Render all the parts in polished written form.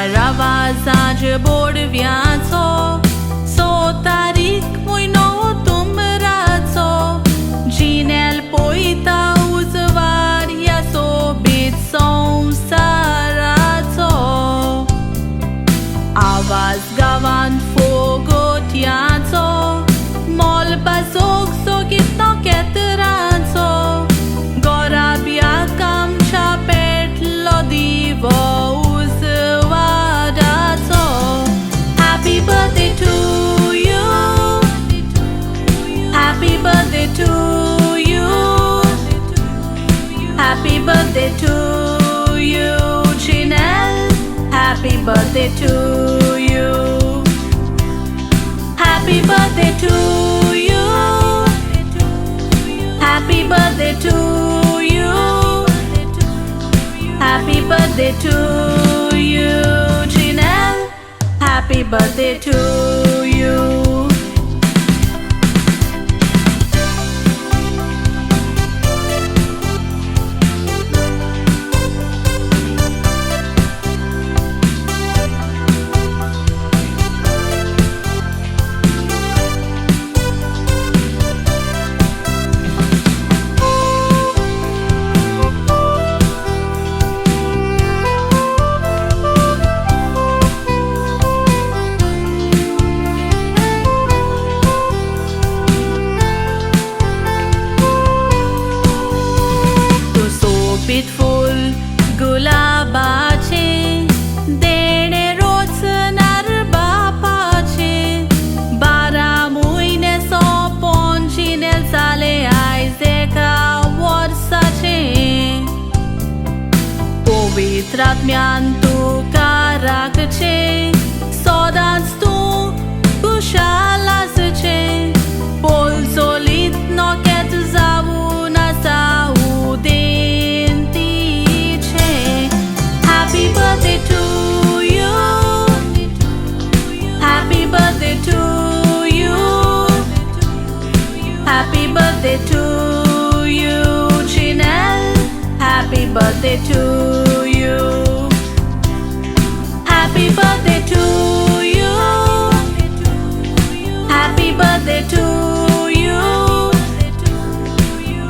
Aravazaj bodviaco So tarik mujno tumraco Genelle poita uzvarja so bit som saraco Avaz gavan fogotiaco Mol bazog so kitno ketranco Gorabia kam chapet lodivo uzvaraco Happy birthday to you Happy birthday to you Happy birthday to you Genelle Happy birthday to you Happy birthday to you Happy birthday to you Happy birthday to you Genelle Happy birthday to you Beautiful गुलाबाचे देणे रोज नरबापाचे 12 म्हयने सोंपोन Genelle जाले आयज एका वर्साचे पवित्र आत्म्यान तुका राखचे सदांच तूं खुशाल आसचें पोलचोलीत नोकेत जावून आसा Happy birthday to you Happy birthday to you Happy birthday to you Genelle Happy birthday to you Happy birthday to you Happy birthday to you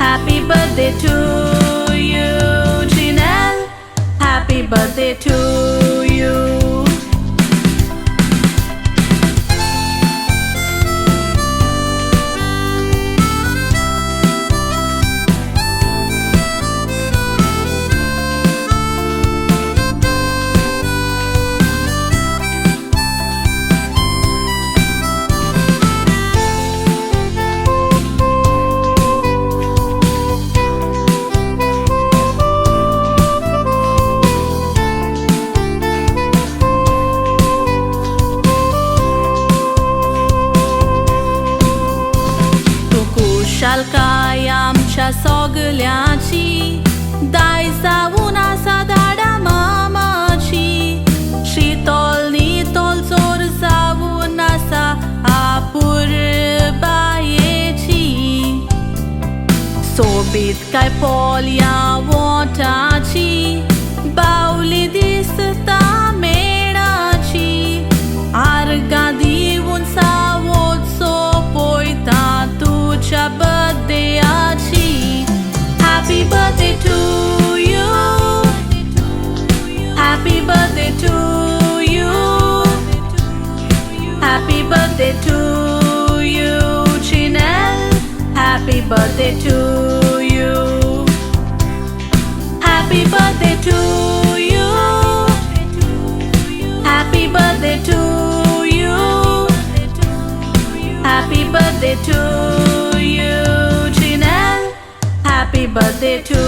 Happy birthday to you Genelle Happy birthday to you शालकाय आमच्या सगळ्यांची दाय जावून आसा धाडा मामाची शीतल नितोल चोर जावून आसा आपूर बायेची सोबीत काय पोल्या वोटाची बावली दिसता मेणाची आर्गां दिवून सावोचो पळयता तुज्या बर्थडेयाची Happy birthday to you Happy birthday to you Happy birthday to you Genelle Happy birthday to you Happy birthday to you Happy birthday to you Happy birthday to you Genelle Happy birthday to